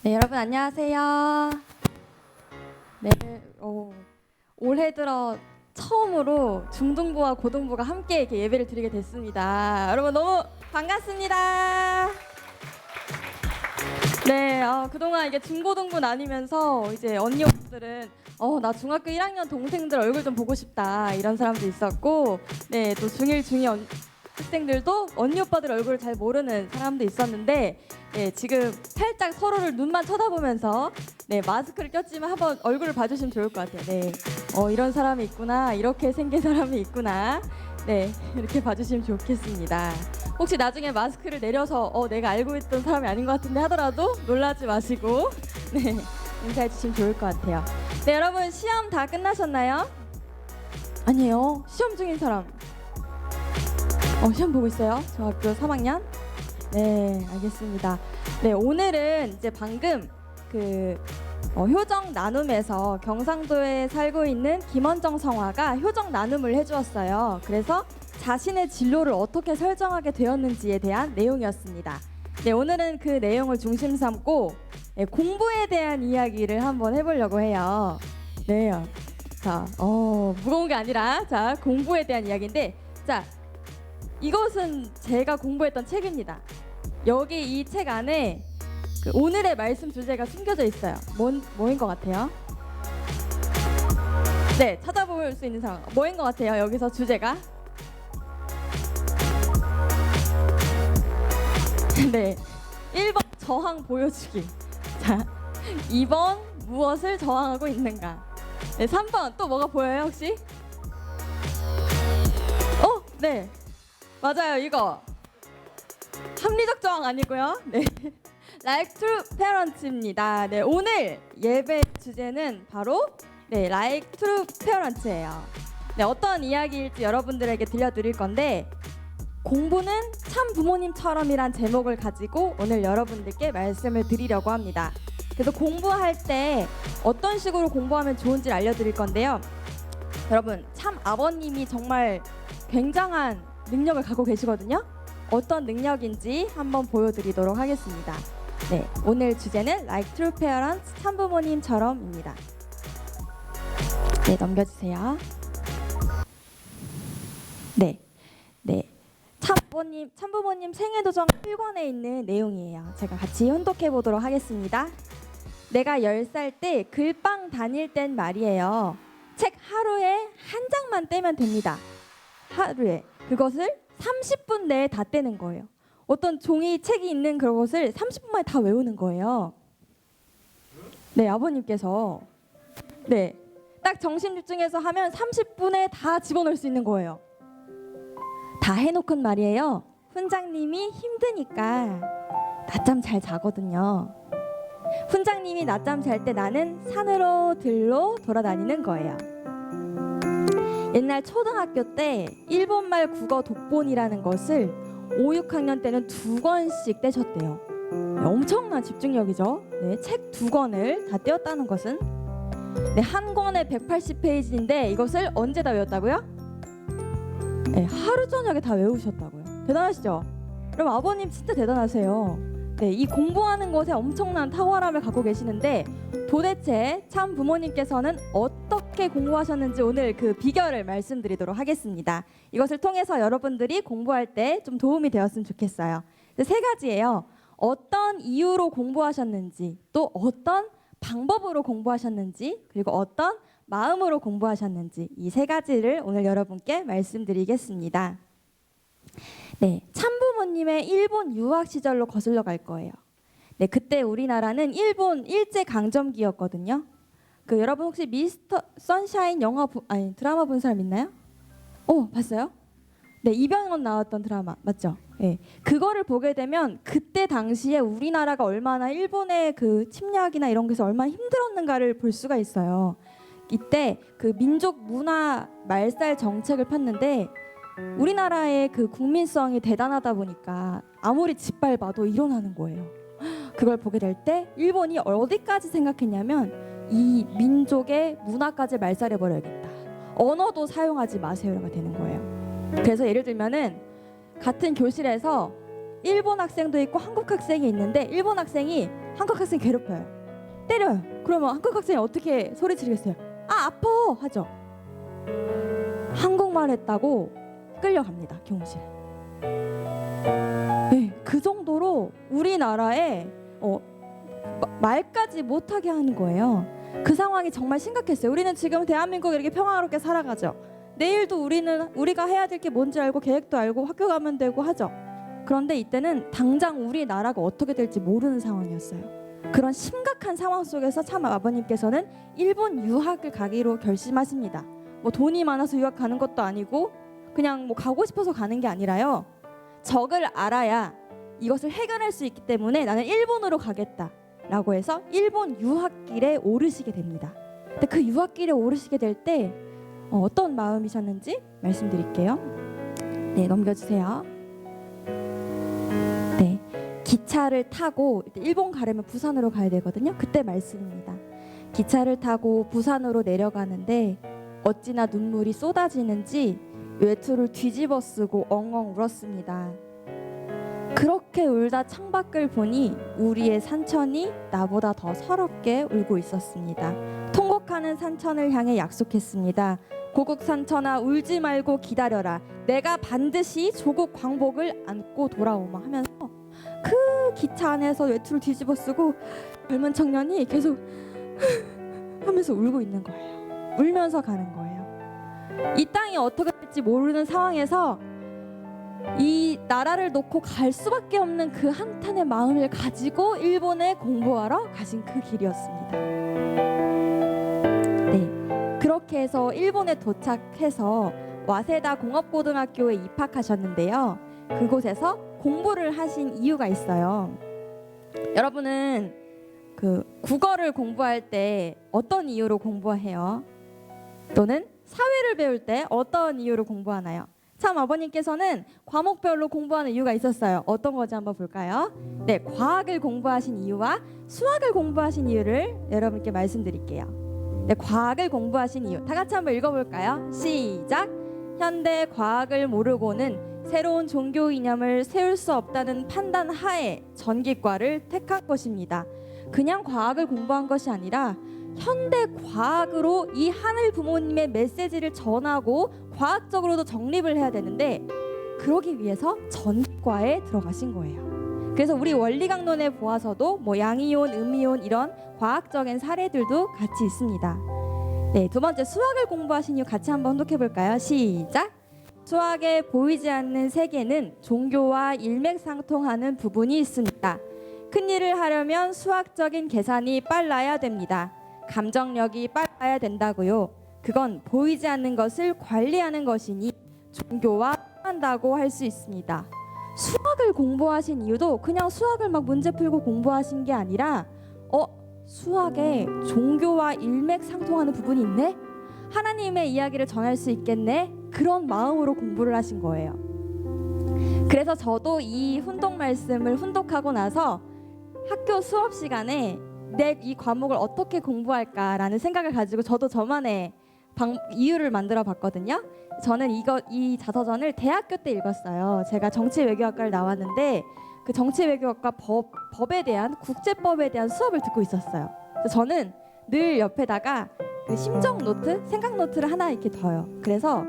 네, 여러분 안녕하세요. 네, 올해 들어 처음으로 중등부와 고등부가 함께 이렇게 예배를 드리게 됐습니다. 여러분 너무 반갑습니다. 네, 그동안 이게 중고등부 나뉘면서 이제 언니 오빠들은 나 중학교 1학년 동생들 얼굴 좀 보고 싶다 이런 사람도 있었고, 네, 또 중1, 중2 학생들도 언니 오빠들 얼굴을 잘 모르는 사람도 있었는데, 네, 지금 살짝 서로를 눈만 쳐다보면서 네, 마스크를 꼈지만 한번 얼굴을 봐주시면 좋을 것 같아요. 네, 이런 사람이 있구나, 이렇게 생긴 사람이 있구나, 네, 이렇게 봐주시면 좋겠습니다. 혹시 나중에 마스크를 내려서 내가 알고 있던 사람이 아닌 것 같은데 하더라도 놀라지 마시고 네, 인사해 주시면 좋을 것 같아요. 네, 여러분 시험 다 끝나셨나요? 아니에요. 시험 중인 사람. 시험 보고 있어요? 중학교 3학년? 네, 알겠습니다. 네, 오늘은 이제 방금 효정 나눔에서 경상도에 살고 있는 김원정 성화가 효정 나눔을 해주었어요. 그래서 자신의 진로를 어떻게 설정하게 되었는지에 대한 내용이었습니다. 네, 오늘은 그 내용을 중심 삼고 공부에 대한 이야기를 한번 해보려고 해요. 네, 자, 무거운 게 아니라 자, 공부에 대한 이야기인데, 자, 이것은 제가 공부했던 책입니다. 여기 이 책 안에 오늘의 말씀 주제가 숨겨져 있어요. 뭐인 것 같아요? 네, 찾아볼 수 있는 상황. 뭐인 것 같아요? 여기서 주제가? 네, 1번 저항 보여주기. 자, 2번 무엇을 저항하고 있는가. 네, 3번 또 뭐가 보여요 혹시? 네, 맞아요. 이거 합리적 저항 아니고요. 네, Like True Parents입니다. 네, 오늘 예배 주제는 바로 Like True Parents예요. 네, 어떤 이야기일지 여러분들에게 들려드릴 건데, 공부는 참 부모님처럼이란 제목을 가지고 오늘 여러분들께 말씀을 드리려고 합니다. 그래서 공부할 때 어떤 식으로 공부하면 좋은지를 알려드릴 건데요. 여러분, 참 아버님이 정말 굉장한 능력을 갖고 계시거든요. 어떤 능력인지 한번 보여드리도록 하겠습니다. 네, 오늘 주제는 Like True Parents, 참부모님처럼입니다. 네, 넘겨주세요. 네. 참부모님 생애도정 1권에 있는 내용이에요. 제가 같이 혼독해 보도록 하겠습니다. 내가 10살 때 글방 다닐 땐 말이에요. 책 하루에 한 장만 떼면 됩니다. 하루에. 그것을 30분 내에 다 떼는 거예요. 어떤 종이 책이 있는 그것을 30분 만에 다 외우는 거예요. 네, 아버님께서 네, 딱 정신 집중해서 하면 30분에 다 집어넣을 수 있는 거예요. 다 해놓고는 말이에요. 훈장님이 힘드니까 낮잠 잘 자거든요. 훈장님이 낮잠 잘 때 나는 산으로 들로 돌아다니는 거예요. 옛날 초등학교 때 일본말 국어 독본이라는 것을 5, 6학년 때는 2권씩 떼셨대요. 네, 엄청난 집중력이죠. 네, 책 2권을 다 떼었다는 것은, 네, 한 권에 180페이지인데 이것을 언제 다 외웠다고요? 네, 하루 저녁에 다 외우셨다고요. 대단하시죠? 그럼 아버님 진짜 대단하세요. 네, 이 공부하는 것에 엄청난 탁월함을 갖고 계시는데, 도대체 참 부모님께서는 어떻게 공부하셨는지 오늘 그 비결을 말씀드리도록 하겠습니다. 이것을 통해서 여러분들이 공부할 때 좀 도움이 되었으면 좋겠어요. 3가지예요. 어떤 이유로 공부하셨는지, 또 어떤 방법으로 공부하셨는지, 그리고 어떤 마음으로 공부하셨는지, 이 3가지를 오늘 여러분께 말씀드리겠습니다. 네, 참부모님의 일본 유학 시절로 거슬러 갈 거예요. 네, 그때 우리나라는 일본 일제 강점기였거든요. 여러분 혹시 미스터 선샤인 드라마 본 사람 있나요? 봤어요? 네, 이병헌 나왔던 드라마 맞죠? 네, 그거를 보게 되면 그때 당시에 우리나라가 얼마나 일본의 그 침략이나 이런 것에서 얼마나 힘들었는가를 볼 수가 있어요. 이때 그 민족 문화 말살 정책을 폈는데, 우리나라의 그 국민성이 대단하다 보니까 아무리 짓밟아도 일어나는 거예요. 그걸 보게 될 때 일본이 어디까지 생각했냐면, 이 민족의 문화까지 말살해버려야겠다. 언어도 사용하지 마세요가 되는 거예요. 그래서 예를 들면은 같은 교실에서 일본 학생도 있고 한국 학생이 있는데 일본 학생이 한국 학생 괴롭혀요. 때려요. 그러면 한국 학생이 어떻게 소리 지르겠어요? 아, 아파 하죠. 한국말 했다고 끌려갑니다, 교무실에. 네, 그 정도로 우리나라에 말까지 못하게 하는 거예요. 그 상황이 정말 심각했어요. 우리는 지금 대한민국 이렇게 평화롭게 살아가죠. 내일도 우리가 해야 될 게 뭔지 알고 계획도 알고 학교 가면 되고 하죠. 그런데 이때는 당장 우리나라가 어떻게 될지 모르는 상황이었어요. 그런 심각한 상황 속에서 참 아버님께서는 일본 유학을 가기로 결심하십니다. 뭐 돈이 많아서 유학 가는 것도 아니고 그냥 뭐 가고 싶어서 가는 게 아니라요. 적을 알아야 이것을 해결할 수 있기 때문에 나는 일본으로 가겠다라고 해서 일본 유학길에 오르시게 됩니다. 근데 그 유학길에 오르시게 될 때 어떤 마음이셨는지 말씀드릴게요. 네, 넘겨주세요. 네, 기차를 타고 일본 가려면 부산으로 가야 되거든요. 그때 말씀입니다. 기차를 타고 부산으로 내려가는데 어찌나 눈물이 쏟아지는지 외투를 뒤집어 쓰고 엉엉 울었습니다. 그렇게 울다 창밖을 보니 우리의 산천이 나보다 더 서럽게 울고 있었습니다. 통곡하는 산천을 향해 약속했습니다. 고국 산천아, 울지 말고 기다려라. 내가 반드시 조국 광복을 안고 돌아오마 하면서 그 기차 안에서 외투를 뒤집어 쓰고 젊은 청년이 계속 하면서 울고 있는 거예요. 울면서 가는 거예요. 이 땅이 어떻게 될지 모르는 상황에서 이 나라를 놓고 갈 수밖에 없는 그 한탄의 마음을 가지고 일본에 공부하러 가신 그 길이었습니다. 네, 그렇게 해서 일본에 도착해서 와세다 공업고등학교에 입학하셨는데요. 그곳에서 공부를 하신 이유가 있어요. 여러분은 그 국어를 공부할 때 어떤 이유로 공부해요? 또는 사회를 배울 때 어떤 이유로 공부하나요? 참 아버님께서는 과목별로 공부하는 이유가 있었어요. 어떤 건지 한번 볼까요? 네, 과학을 공부하신 이유와 수학을 공부하신 이유를 여러분께 말씀드릴게요. 네, 과학을 공부하신 이유. 다 같이 한번 읽어볼까요? 시작! 현대 과학을 모르고는 새로운 종교 이념을 세울 수 없다는 판단 하에 전기과를 택한 것입니다. 그냥 과학을 공부한 것이 아니라 현대 과학으로 이 하늘 부모님의 메시지를 전하고 과학적으로도 정립을 해야 되는데 그러기 위해서 전과에 들어가신 거예요. 그래서 우리 원리강론에 보아서도 뭐 양이온, 음이온 이런 과학적인 사례들도 같이 있습니다. 네, 두 번째 수학을 공부하신 이유 같이 한번 혼독해 볼까요? 시작! 수학에 보이지 않는 세계는 종교와 일맥상통하는 부분이 있습니다. 큰 일을 하려면 수학적인 계산이 빨라야 됩니다. 감정력이 빨라야 된다고요. 그건 보이지 않는 것을 관리하는 것이니 종교와 한다고 할 수 있습니다. 수학을 공부하신 이유도 그냥 수학을 막 문제 풀고 공부하신 게 아니라 수학에 종교와 일맥상통하는 부분이 있네? 하나님의 이야기를 전할 수 있겠네? 그런 마음으로 공부를 하신 거예요. 그래서 저도 이 훈독 말씀을 훈독하고 나서 학교 수업 시간에 내 이 과목을 어떻게 공부할까라는 생각을 가지고 저도 저만의 이유를 만들어 봤거든요. 저는 이 자서전을 대학교 때 읽었어요. 제가 정치외교학과를 나왔는데 그 정치외교학과 법에 대한 국제법에 대한 수업을 듣고 있었어요. 그래서 저는 늘 옆에다가 그 심정 노트, 생각 노트를 하나 이렇게 둬요. 그래서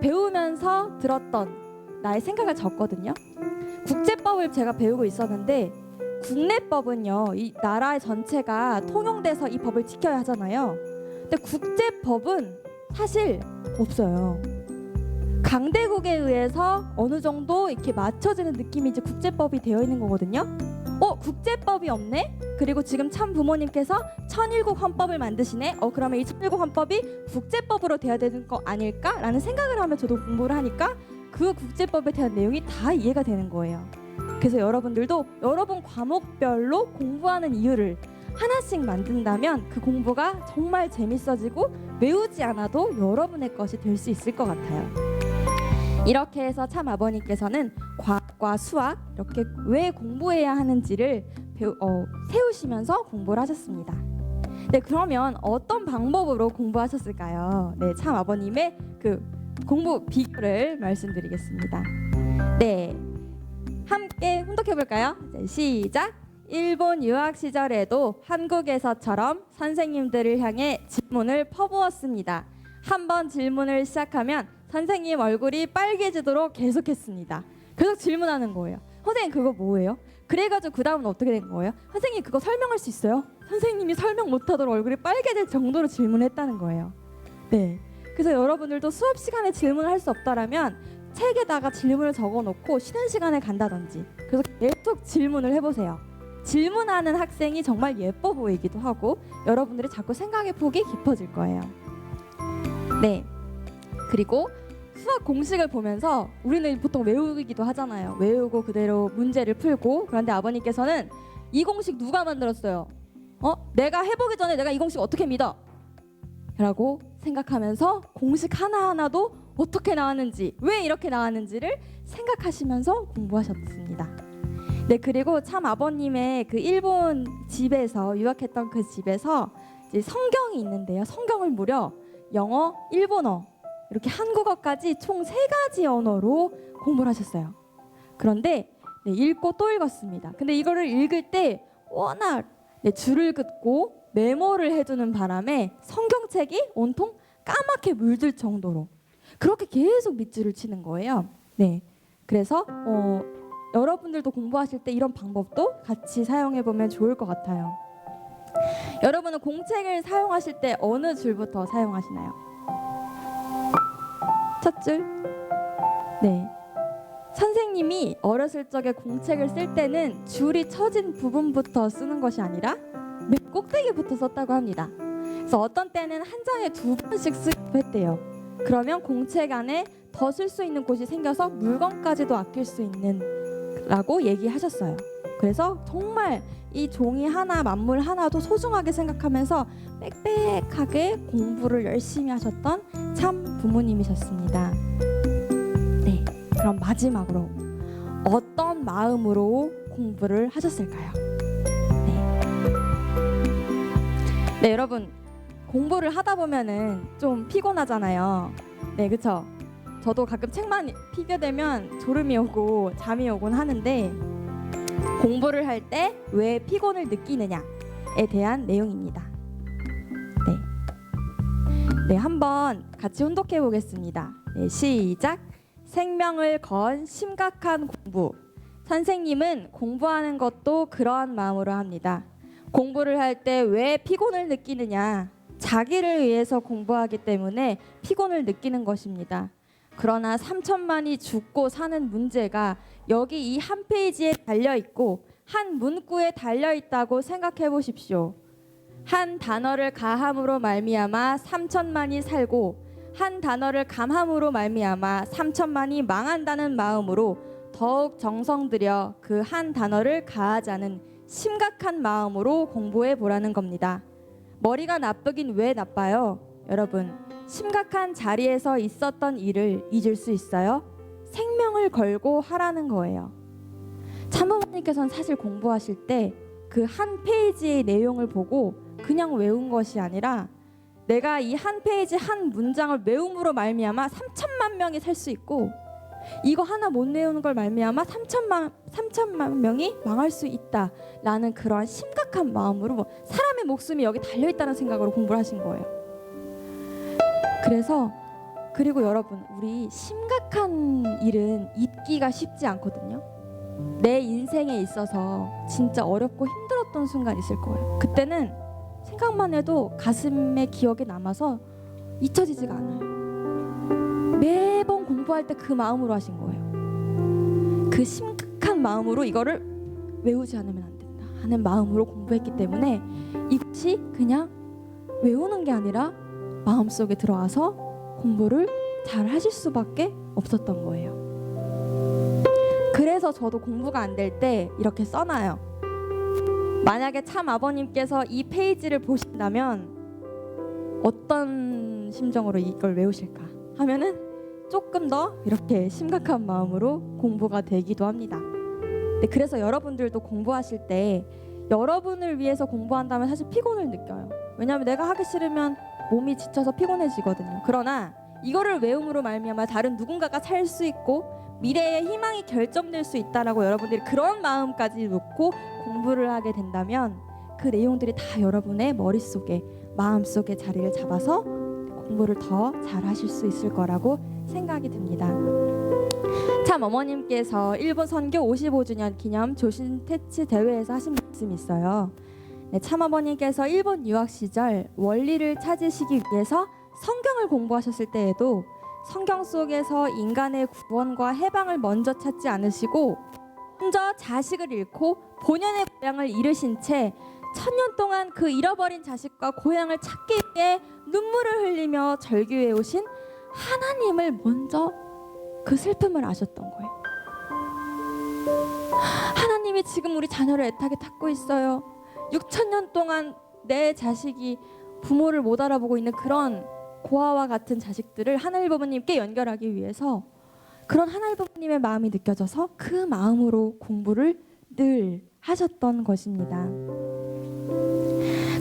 배우면서 들었던 나의 생각을 적거든요. 국제법을 제가 배우고 있었는데 국내법은요, 이 나라 전체가 통용돼서 이 법을 지켜야 하잖아요. 근데 국제법은 사실 없어요. 강대국에 의해서 어느 정도 이렇게 맞춰지는 느낌이 이제 국제법이 되어 있는 거거든요. 국제법이 없네? 그리고 지금 참 부모님께서 천일국 헌법을 만드시네? 그러면 이 천일국 헌법이 국제법으로 돼야 되는 거 아닐까? 라는 생각을 하며 저도 공부를 하니까 그 국제법에 대한 내용이 다 이해가 되는 거예요. 그래서 여러분들도 여러분 과목별로 공부하는 이유를 하나씩 만든다면 그 공부가 정말 재밌어지고 외우지 않아도 여러분의 것이 될 수 있을 것 같아요. 이렇게 해서 참 아버님께서는 과학과 수학 이렇게 왜 공부해야 하는지를 세우시면서 공부를 하셨습니다. 네, 그러면 어떤 방법으로 공부하셨을까요? 네, 참 아버님의 그 공부 비결을 말씀드리겠습니다. 네, 함께 혼독해 볼까요? 시작. 일본 유학 시절에도 한국에서처럼 선생님들을 향해 질문을 퍼부었습니다. 한번 질문을 시작하면 선생님 얼굴이 빨개지도록 계속했습니다. 계속 질문하는 거예요. 선생님 그거 뭐예요? 그래가지고 그 다음은 어떻게 된 거예요? 선생님 그거 설명할 수 있어요? 선생님이 설명 못하도록 얼굴이 빨개질 정도로 질문했다는 거예요. 네. 그래서 여러분들도 수업 시간에 질문을 할 수 없다라면 책에다가 질문을 적어놓고 쉬는 시간에 간다든지 그래서 계속 질문을 해보세요. 질문하는 학생이 정말 예뻐 보이기도 하고 여러분들이 자꾸 생각의 폭이 깊어질 거예요. 네. 그리고 수학 공식을 보면서 우리는 보통 외우기도 하잖아요. 외우고 그대로 문제를 풀고. 그런데 아버님께서는 이 공식 누가 만들었어요? 내가 해보기 전에 내가 이 공식 어떻게 믿어? 라고 생각하면서 공식 하나하나도 어떻게 나왔는지, 왜 이렇게 나왔는지를 생각하시면서 공부하셨습니다. 네, 그리고 참 아버님의 그 일본 집에서 유학했던 그 집에서 이제 성경이 있는데요. 성경을 무려 영어, 일본어, 이렇게 한국어까지 총 3가지 언어로 공부를 하셨어요. 그런데 네, 읽고 또 읽었습니다. 근데 이거를 읽을 때 워낙 줄을 긋고 메모를 해두는 바람에 성경책이 온통 까맣게 물들 정도로 그렇게 계속 밑줄을 치는 거예요. 네, 그래서 여러분들도 공부하실 때 이런 방법도 같이 사용해 보면 좋을 것 같아요. 여러분은 공책을 사용하실 때 어느 줄부터 사용하시나요? 첫 줄? 네. 선생님이 어렸을 적에 공책을 쓸 때는 줄이 쳐진 부분부터 쓰는 것이 아니라 맨 꼭대기부터 썼다고 합니다. 그래서 어떤 때는 한 장에 2번씩 쓰기도 했대요. 그러면 공책 안에 더 쓸 수 있는 곳이 생겨서 물건까지도 아낄 수 있는 라고 얘기하셨어요. 그래서 정말 이 종이 하나, 만물 하나도 소중하게 생각하면서 빽빽하게 공부를 열심히 하셨던 참 부모님이셨습니다. 네, 그럼 마지막으로 어떤 마음으로 공부를 하셨을까요? 네, 여러분 공부를 하다 보면은 좀 피곤하잖아요. 네, 그쵸? 저도 가끔 책만 피게 되면 졸음이 오고 잠이 오곤 하는데 공부를 할 때 왜 피곤을 느끼느냐에 대한 내용입니다. 네, 네, 한번 같이 혼독해 보겠습니다. 네, 시작. 생명을 건 심각한 공부. 선생님은 공부하는 것도 그러한 마음으로 합니다. 공부를 할 때 왜 피곤을 느끼느냐? 자기를 위해서 공부하기 때문에 피곤을 느끼는 것입니다. 그러나 3천만이 죽고 사는 문제가 여기 이 한 페이지에 달려있고 한 문구에 달려있다고 생각해 보십시오. 한 단어를 가함으로 말미암아 3천만이 살고 한 단어를 감함으로 말미암아 3천만이 망한다는 마음으로 더욱 정성 들여 그 한 단어를 가하자는 심각한 마음으로 공부해 보라는 겁니다. 머리가 나쁘긴 왜 나빠요? 여러분, 심각한 자리에서 있었던 일을 잊을 수 있어요? 생명을 걸고 하라는 거예요. 참부모님께서는 사실 공부하실 때 그 한 페이지의 내용을 보고 그냥 외운 것이 아니라 내가 이 한 페이지 한 문장을 외움으로 말미암아 3천만 명이 살 수 있고 이거 하나 못 외우는 걸 말미암아 3천만 명이 망할 수 있다라는 그러한 심각한 마음으로 사람의 목숨이 여기 달려있다는 생각으로 공부를 하신 거예요. 그래서 그리고 여러분, 우리 심각한 일은 잊기가 쉽지 않거든요. 내 인생에 있어서 진짜 어렵고 힘들었던 순간 있을 거예요. 그때는 생각만 해도 가슴에 기억에 남아서 잊혀지지가 않아요. 매번 공부할 때 그 마음으로 하신 거예요. 그 심각한 마음으로 이거를 외우지 않으면 안 된다 하는 마음으로 공부했기 때문에 이것이 그냥 외우는 게 아니라 마음속에 들어와서 공부를 잘 하실 수밖에 없었던 거예요. 그래서 저도 공부가 안 될 때 이렇게 써놔요. 만약에 참 아버님께서 이 페이지를 보신다면 어떤 심정으로 이걸 외우실까 하면은 조금 더 이렇게 심각한 마음으로 공부가 되기도 합니다. 네, 그래서 여러분들도 공부하실 때 여러분을 위해서 공부한다면 사실 피곤을 느껴요. 왜냐하면 내가 하기 싫으면 몸이 지쳐서 피곤해지거든요. 그러나 이거를 외움으로 말미암아 다른 누군가가 살 수 있고 미래의 희망이 결정될 수 있다라고 여러분들이 그런 마음까지 놓고 공부를 하게 된다면 그 내용들이 다 여러분의 머릿속에 마음속에 자리를 잡아서 공부를 더 잘하실 수 있을 거라고 생각이 듭니다. 참 어머님께서 일본 선교 55주년 기념 조신 퇴치 대회에서 하신 말씀이 있어요. 네, 참 어머님께서 일본 유학 시절 원리를 찾으시기 위해서 성경을 공부하셨을 때에도 성경 속에서 인간의 구원과 해방을 먼저 찾지 않으시고 먼저 자식을 잃고 본연의 고향을 잃으신 채 1000년 동안 그 잃어버린 자식과 고향을 찾기 위해 눈물을 흘리며 절규해 오신 하나님을 먼저 그 슬픔을 아셨던 거예요. 하나님이 지금 우리 자녀를 애타게 찾고 있어요. 6000년 동안 내 자식이 부모를 못 알아보고 있는 그런 고아와 같은 자식들을 하나님 부모님께 연결하기 위해서 그런 하나님 부모님의 마음이 느껴져서 그 마음으로 공부를 늘 하셨던 것입니다.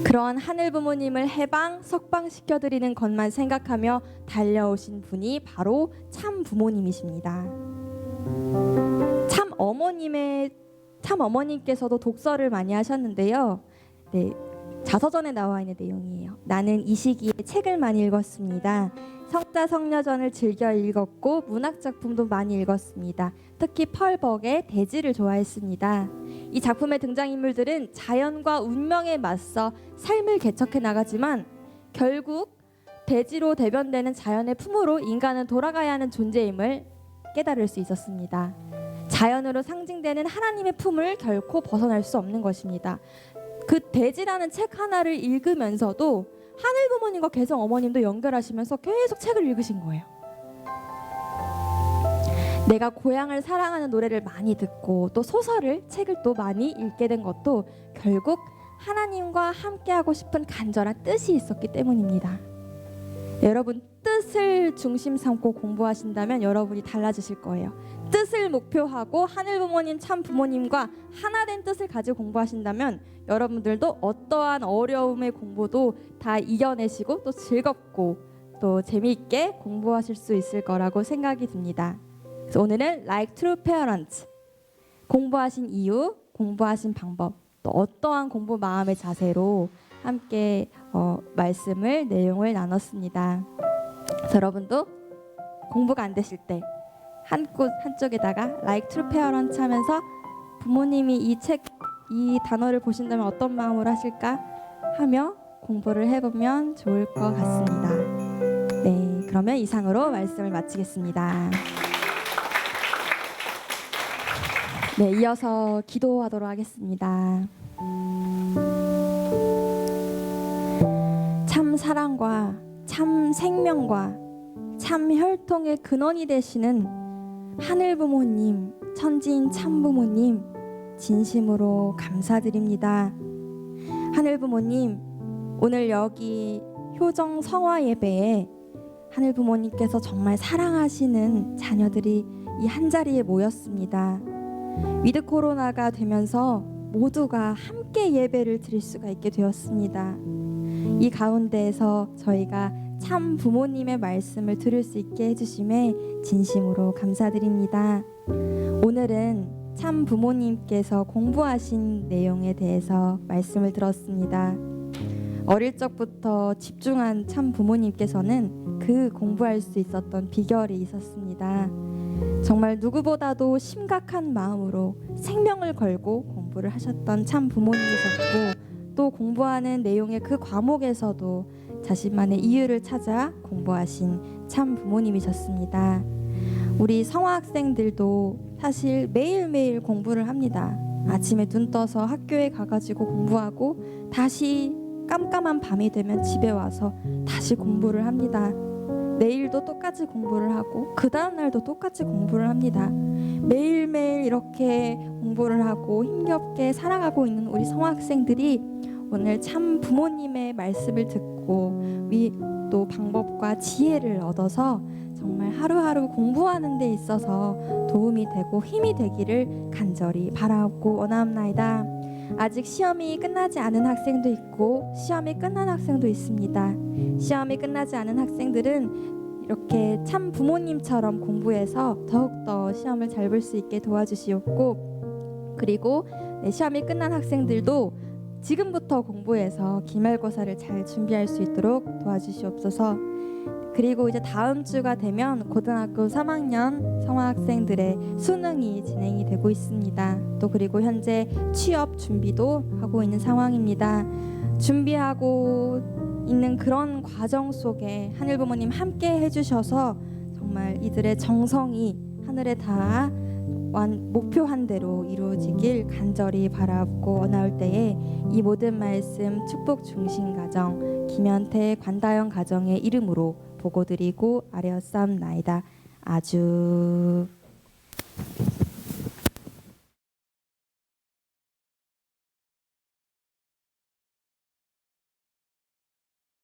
그런 하늘 부모님을 해방, 석방시켜드리는 것만 생각하며 달려오신 분이 바로 참 부모님이십니다. 참 어머님께서도 독서를 많이 하셨는데요. 네, 자서전에 나와 있는 내용이에요. 나는 이 시기에 책을 많이 읽었습니다. 성자 성녀전을 즐겨 읽었고 문학 작품도 많이 읽었습니다. 특히 펄벅의 대지를 좋아했습니다. 이 작품의 등장인물들은 자연과 운명에 맞서 삶을 개척해 나가지만 결국 대지로 대변되는 자연의 품으로 인간은 돌아가야 하는 존재임을 깨달을 수 있었습니다. 자연으로 상징되는 하나님의 품을 결코 벗어날 수 없는 것입니다. 그 대지라는 책 하나를 읽으면서도 하늘 부모님과 개성 어머님도 연결하시면서 계속 책을 읽으신 거예요. 내가 고향을 사랑하는 노래를 많이 듣고 또 소설을, 책을 또 많이 읽게 된 것도 결국 하나님과 함께하고 싶은 간절한 뜻이 있었기 때문입니다. 여러분, 뜻을 중심 삼고 공부하신다면 여러분이 달라지실 거예요. 뜻을 목표하고 하늘 부모님, 참 부모님과 하나된 뜻을 가지고 공부하신다면 여러분들도 어떠한 어려움의 공부도 다 이겨내시고 또 즐겁고 또 재미있게 공부하실 수 있을 거라고 생각이 듭니다. 그래서 오늘은 Like True Parents, 공부하신 이유, 공부하신 방법, 또 어떠한 공부 마음의 자세로 함께 내용을 나눴습니다. 그래서 여러분도 공부가 안 되실 때 한쪽에다가 Like True Parents 하면서 부모님이 이 단어를 보신다면 어떤 마음으로 하실까 하며 공부를 해보면 좋을 것 같습니다. 네, 그러면 이상으로 말씀을 마치겠습니다. 네, 이어서 기도하도록 하겠습니다. 참 사랑과 참 생명과 참 혈통의 근원이 되시는 하늘 부모님, 천지인 참 부모님, 진심으로 감사드립니다. 하늘 부모님, 오늘 여기 효정 성화 예배에 하늘 부모님께서 정말 사랑하시는 자녀들이 이 한자리에 모였습니다. 위드 코로나가 되면서 모두가 함께 예배를 드릴 수가 있게 되었습니다. 이 가운데에서 저희가 참 부모님의 말씀을 들을 수 있게 해주심에 진심으로 감사드립니다. 오늘은 참 부모님께서 공부하신 내용에 대해서 말씀을 들었습니다. 어릴 적부터 집중한 참 부모님께서는 그 공부할 수 있었던 비결이 있었습니다. 정말 누구보다도 심각한 마음으로 생명을 걸고 공부를 하셨던 참 부모님이셨고, 또 공부하는 내용의 그 과목에서도 자신만의 이유를 찾아 공부하신 참 부모님이셨습니다. 우리 성화 학생들도 사실 매일매일 공부를 합니다. 아침에 눈 떠서 학교에 가가지고 공부하고 다시 깜깜한 밤이 되면 집에 와서 다시 공부를 합니다. 내일도 똑같이 공부를 하고 그 다음 날도 똑같이 공부를 합니다. 매일매일 이렇게 공부를 하고 힘겹게 살아가고 있는 우리 성학생들이 오늘 참 부모님의 말씀을 듣고 또 방법과 지혜를 얻어서 정말 하루하루 공부하는 데 있어서 도움이 되고 힘이 되기를 간절히 바라옵고 원하옵나이다. 아직 시험이 끝나지 않은 학생도 있고 시험이 끝난 학생도 있습니다. 시험이 끝나지 않은 학생들은 이렇게 참 부모님처럼 공부해서 더욱더 시험을 잘 볼 수 있게 도와주시옵고, 그리고 시험이 끝난 학생들도 지금부터 공부해서 기말고사를 잘 준비할 수 있도록 도와주시옵소서. 그리고 이제 다음 주가 되면 고등학교 3학년 성화학생들의 수능이 진행이 되고 있습니다. 또 그리고 현재 취업 준비도 하고 있는 상황입니다. 준비하고 있는 그런 과정 속에 하늘 부모님 함께 해주셔서 정말 이들의 정성이 하늘에 닿아 목표한 대로 이루어지길 간절히 바라옵고, 나올 때에 이 모든 말씀 축복 중심 가정 김현태 관다영 가정의 이름으로 보고드리고 아뢰었사옵나이다. 아주